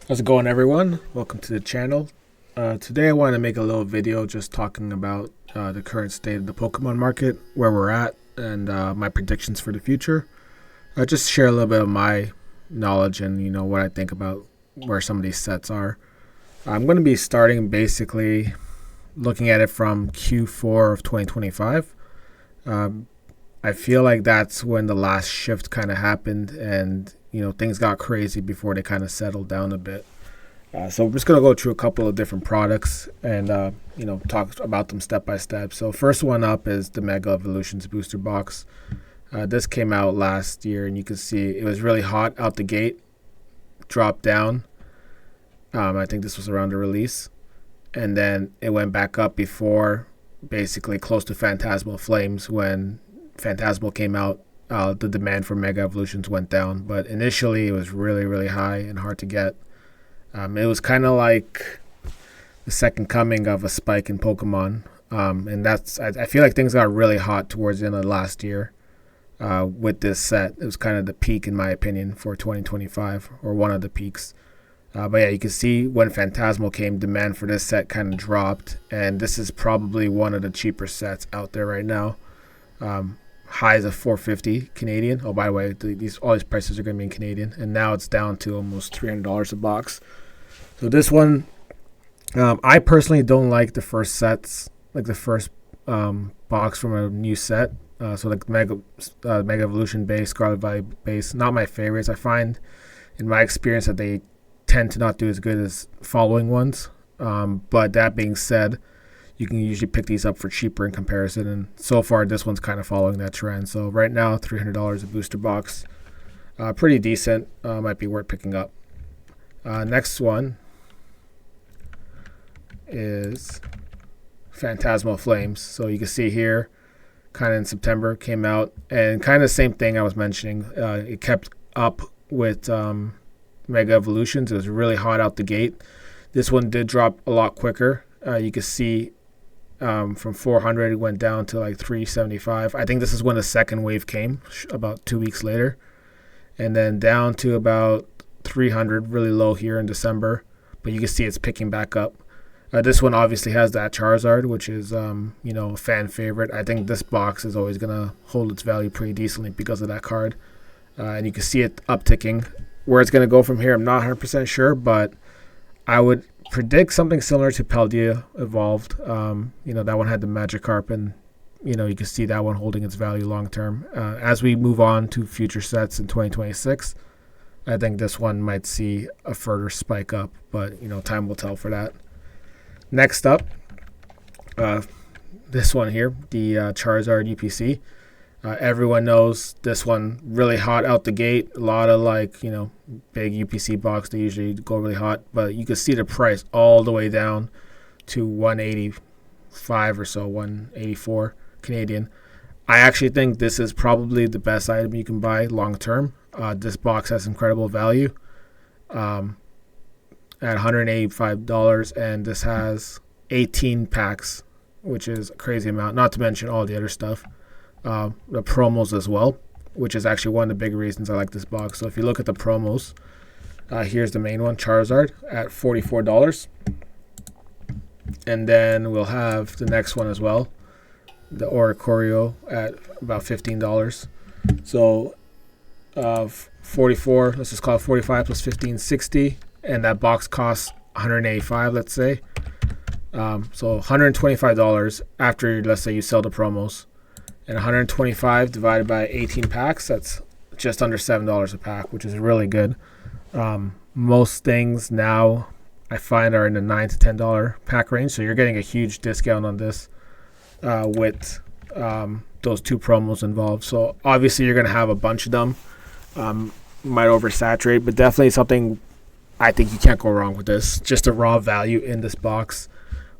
How's it going, everyone? Welcome to the channel. Today I want to make a little video just talking about the current state of the Pokemon market, where we're at, and my predictions for the future. Just share a little bit of my knowledge and what I think about where some of these sets are. I'm going to be starting basically looking at it from Q4 of 2025. Um, I feel like that's when the last shift kind of happened, and things got crazy before they kind of settled down a bit. So I'm just gonna go through a couple of different products and talk about them step by step. So first one up is the Mega Evolutions booster box. This came out last year, and you can see it was really hot out the gate, dropped down. I think this was around the release, and then it went back up before basically close to Phantasmal Flames. When Phantasmal came out, the demand for Mega Evolutions went down, but initially it was really, really high and hard to get. It was kind of like the second coming of a spike in Pokemon, and I feel like things got really hot towards the end of last year with this set. It was kind of the peak, in my opinion, for 2025, or one of the peaks. But yeah, you can see when Phantasmal came, demand for this set kind of dropped, and this is probably one of the cheaper sets out there right now. Highs of 450 Canadian. Oh, by the way, all these prices are going to be in Canadian, and now it's down to almost $300 a box. So this one, I personally don't like the first sets, like the first box from a new set. So like Mega Evolution base, Scarlet Valley base, not my favorites. I find, in my experience, that they tend to not do as good as following ones. But that being said, you can usually pick these up for cheaper in comparison, and so far this one's kind of following that trend. So right now, $300 a booster box, pretty decent. Might be worth picking up. Next one is Phantasmal Flames. So you can see here, kind of in September, came out, and kind of the same thing I was mentioning. It kept up with Mega Evolutions. It was really hot out the gate. This one did drop a lot quicker. You can see from 400 it went down to like 375. I think this is when the second wave came, about 2 weeks later, and then down to about 300, really low here in December. But you can see it's picking back up. This one obviously has that Charizard, which is a fan favorite. I think this box is always gonna hold its value pretty decently because of that card, and you can see it upticking. Where it's gonna go from here, I'm not 100% sure, but I would predict something similar to Paldea Evolved. That one had the Magikarp, and you can see that one holding its value long term. As we move on to future sets in 2026, I think this one might see a further spike up, but time will tell for that. Next up, this one here, the Charizard UPC. Everyone knows this one, really hot out the gate. A lot of big UPC box, they usually go really hot, but you can see the price all the way down to 185 or so, 184 Canadian. I actually think this is probably the best item you can buy long term. This box has incredible value at $185, and this has 18 packs, which is a crazy amount, not to mention all the other stuff. The promos as well, which is actually one of the big reasons I like this box. So if you look at the promos, here's the main one, Charizard at $44. And then we'll have the next one as well, the Oricorio at about $15. So 44, let's just call it 45 plus 15, 60. And that box costs $185, let's say. So $125 after, let's say, you sell the promos. And 125 divided by 18 packs, that's just under $7 a pack, which is really good. Most things now I find are in the $9 to $10 pack range, so you're getting a huge discount on this with those two promos involved. So obviously you're going to have a bunch of them. Might oversaturate, but definitely something I think you can't go wrong with this. Just the raw value in this box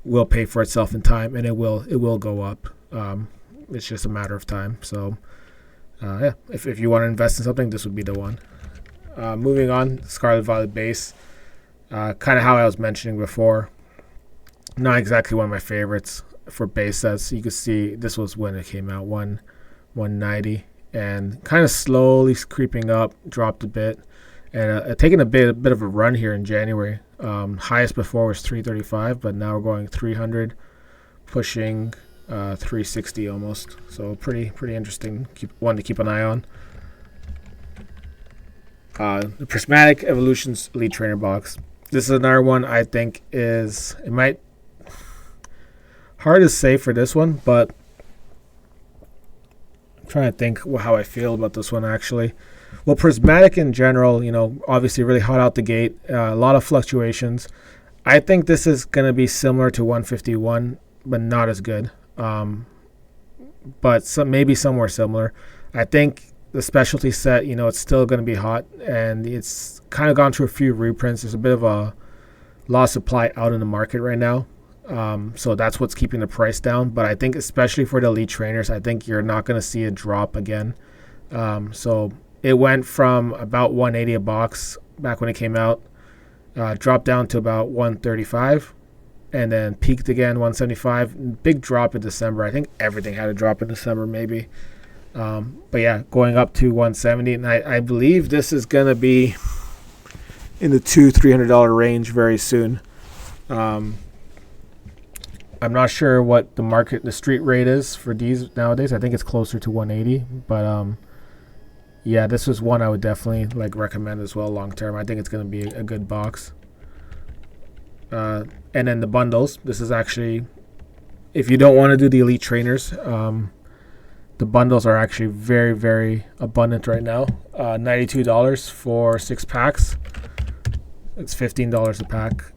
will pay for itself in time, and it will go up. It's just a matter of time. So, if you want to invest in something, this would be the one. Moving on, Scarlet Violet base. Kind of how I was mentioning before. Not exactly one of my favorites for base sets. You can see this was when it came out, 190, and kind of slowly creeping up, dropped a bit, and taking a bit of a run here in January. Highest before was 335, but now we're going 300, pushing 360 almost. So pretty interesting. One to keep an eye on. The Prismatic Evolutions Elite Trainer box. This is another one I think it might hard to say for this one, but I'm trying to think how I feel about this one actually. Well, Prismatic in general, obviously really hot out the gate, a lot of fluctuations. I think this is going to be similar to 151, but not as good. But maybe somewhere similar. I think the specialty set, it's still going to be hot, and it's kind of gone through a few reprints. There's a bit of a low supply out in the market right now. So that's what's keeping the price down. But I think especially for the elite trainers, I think you're not going to see a drop again. So it went from about 180 a box back when it came out, dropped down to about 135, and then peaked again 175. Big drop in December. I think everything had a drop in December maybe. But yeah, going up to 170, and I believe this is going to be in the $200-$300 range very soon. I'm not sure what the street rate is for these nowadays. I think it's closer to 180, but yeah, this was one I would definitely recommend as well long term. I think it's going to be a good box. And then the bundles. This is actually, if you don't want to do the elite trainers, the bundles are actually very, very abundant right now. $92 for 6 packs. It's $15 a pack.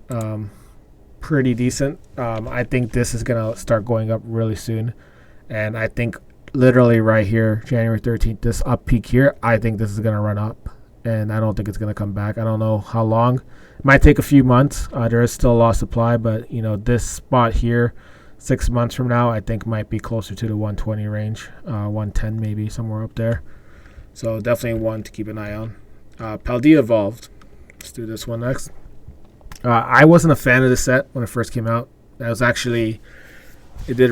Pretty decent. I think this is going to start going up really soon. And I think literally right here, January 13th, this up peak here, I think this is going to run up. And I don't think it's going to come back. I don't know how long. It might take a few months. There is still a lot of supply, but this spot here, 6 months from now, I think might be closer to the 120 range, 110 maybe, somewhere up there. So definitely one to keep an eye on. Paldea Evolved. Let's do this one next. I wasn't a fan of the set when it first came out. That was actually, it did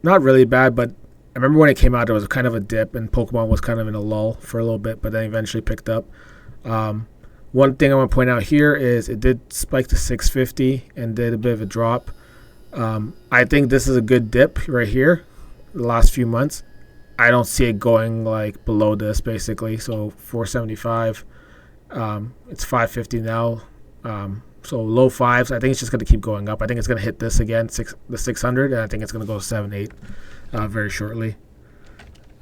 not really bad, but I remember when it came out, there was kind of a dip, and Pokemon was kind of in a lull for a little bit, but then eventually picked up. One thing I want to point out here is it did spike to 650 and did a bit of a drop. I think this is a good dip right here the last few months. I don't see it going below this basically. So 475, it's 550 now. So low fives. I think it's just going to keep going up. I think it's going to hit this again, the 600, and I think it's going to go 7-8 very shortly.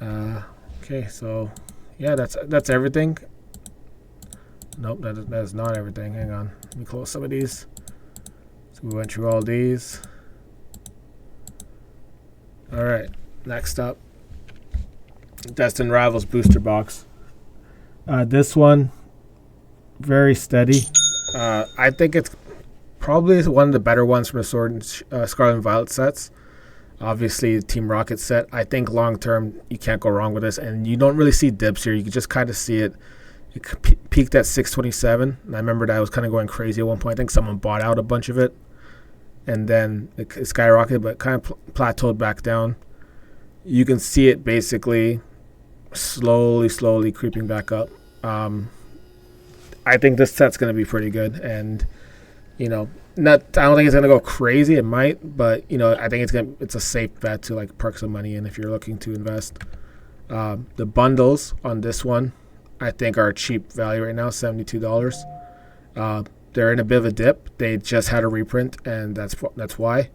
Okay, so yeah, that's everything. Nope, that is not everything. Hang on, let me close some of these. So we went through all these. All right, next up, Destined Rivals booster box. This one, very steady. I think it's probably one of the better ones from the Sword and Scarlet and Violet sets. Obviously, the Team Rocket set. I think long term you can't go wrong with this, and you don't really see dips here. You can just kind of see it. It peaked at 627, and I remember that I was kind of going crazy at one point. I think someone bought out a bunch of it, and then it skyrocketed, but kind of plateaued back down. You can see it basically slowly creeping back up. I think this set's going to be pretty good, and I don't think it's going to go crazy. It might, but I think it's a safe bet to park some money in if you're looking to invest. The bundles on this one, I think, are a cheap value right now, $72. They're in a bit of a dip. They just had a reprint, and that's why.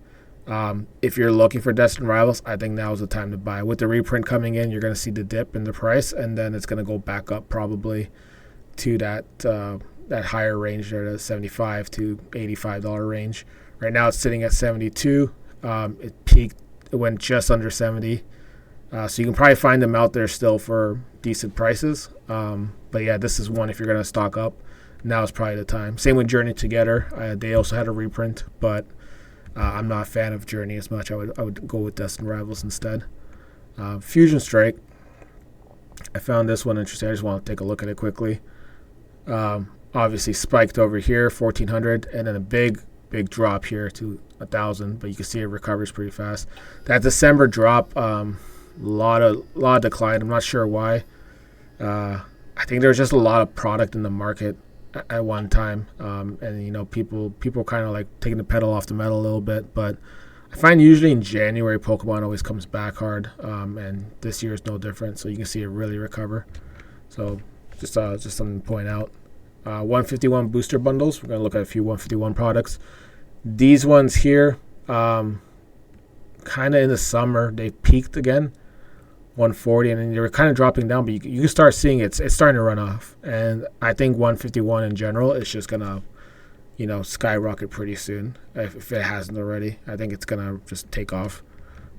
If you're looking for Destined Rivals, I think now is the time to buy. With the reprint coming in, you're going to see the dip in the price, and then it's going to go back up probably to that higher range there, the $75 to $85 range. Right now it's sitting at 72. It peaked, it went just under 70. So you can probably find them out there still for decent prices. But yeah, this is one if you're going to stock up. Now is probably the time. Same with Journey Together. They also had a reprint, but I'm not a fan of Journey as much. I would go with Destined Rivals instead. Fusion Strike. I found this one interesting. I just want to take a look at it quickly. Obviously spiked over here, 1,400, and then a big drop here to 1,000. But you can see it recovers pretty fast. That December drop, lot of decline. I'm not sure why. I think there's just a lot of product in the market at one time, and people kind of like taking the pedal off the metal a little bit. But I find usually in January, Pokemon always comes back hard, and this year is no different. So you can see it really recover. So just something to point out. 151 booster bundles. We're gonna look at a few 151 products. These ones here, kind of in the summer, they peaked again. 140, and then they were kind of dropping down, but you can start seeing it's starting to run off. And I think 151 in general is just gonna, skyrocket pretty soon if it hasn't already. I think it's gonna just take off.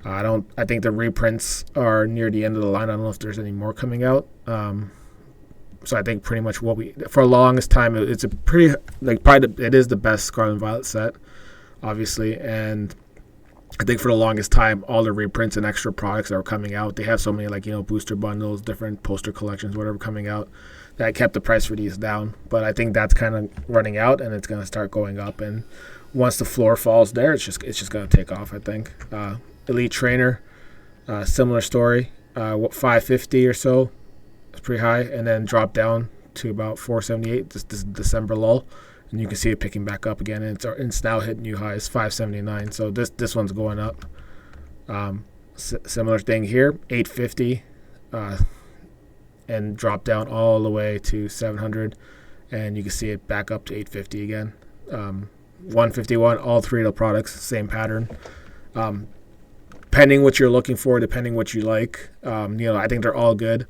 I think the reprints are near the end of the line. I don't know if there's any more coming out. So I think pretty much for the longest time, it's a pretty probably it is the best Scarlet and Violet set, obviously, and I think for the longest time, all the reprints and extra products that were coming out, they have so many booster bundles, different poster collections, whatever coming out, that kept the price for these down. But I think that's kind of running out, and it's going to start going up. And once the floor falls there, it's just going to take off. I think. Elite Trainer, similar story, 550 or so, it's pretty high, and then dropped down to about 478 this December lull. And you can see it picking back up again, and it's now hitting new highs, 579. So this one's going up. Similar thing here, 850, and dropped down all the way to 700, and you can see it back up to 850 again. 151, all three of the products, same pattern. Depending what you're looking for, depending what you like, I think they're all good.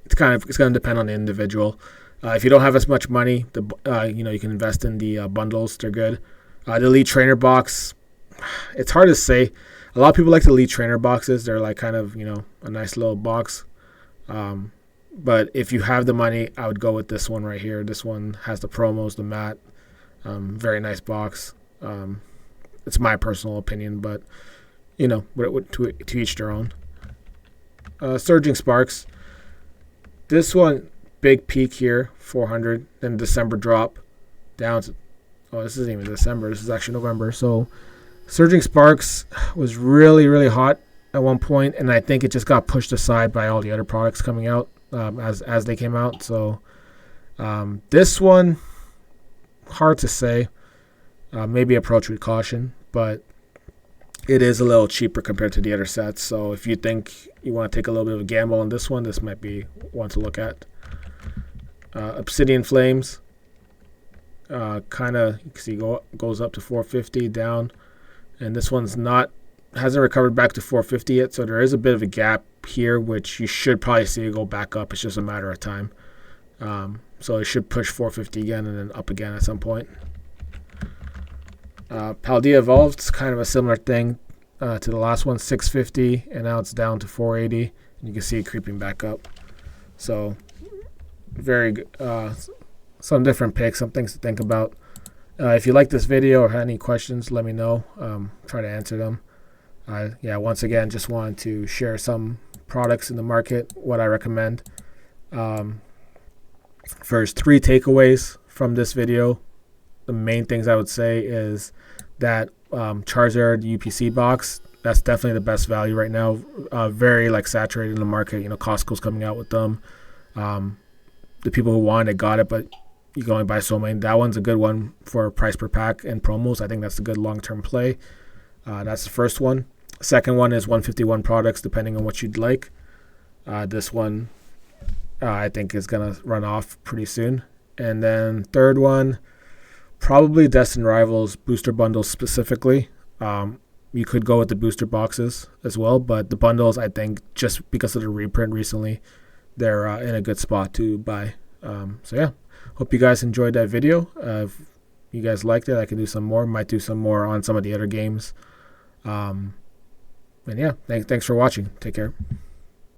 It's going to depend on the individual. If you don't have as much money, you can invest in the bundles. They're good. The Elite Trainer box, it's hard to say. A lot of people like the Elite Trainer boxes. They're like kind of, a nice little box. But if you have the money, I would go with this one right here. This one has the promos, the mat. Very nice box. It's my personal opinion, but, to each their own. Surging Sparks. This one, big peak here, 400. Then December drop down to, this isn't even December. This is actually November. So Surging Sparks was really, really hot at one point, and I think it just got pushed aside by all the other products coming out as they came out. So this one, hard to say. Maybe approach with caution, but it is a little cheaper compared to the other sets. So if you think you want to take a little bit of a gamble on this one, this might be one to look at. Obsidian Flames, kind of, you can see goes up to 450 down, and this one's hasn't recovered back to 450 yet. So there is a bit of a gap here, which you should probably see it go back up. It's just a matter of time. So it should push 450 again and then up again at some point. Paldea Evolved is kind of a similar thing to the last one, 650, and now it's down to 480, and you can see it creeping back up. So very good. Some different picks, some things to think about. If you like this video or have any questions, let me know. Try to answer them. Once again, just wanted to share some products in the market, what I recommend. First, 3 takeaways from this video. The main things I would say is that Charizard UPC box, that's definitely the best value right now. Very saturated in the market. Costco's coming out with them. The people who want it got it, but you can only buy so many. That one's a good one for price per pack and promos. I think that's a good long-term play. That's the first one. Second one is 151 products, depending on what you'd like. This one I think is going to run off pretty soon. And then third one, probably Destined Rivals booster bundles specifically. You could go with the booster boxes as well, but the bundles, I think, just because of the reprint recently, they're in a good spot to buy. Hope you guys enjoyed that video. If you guys liked it, I can do some more. Might do some more on some of the other games. Thanks for watching. Take care.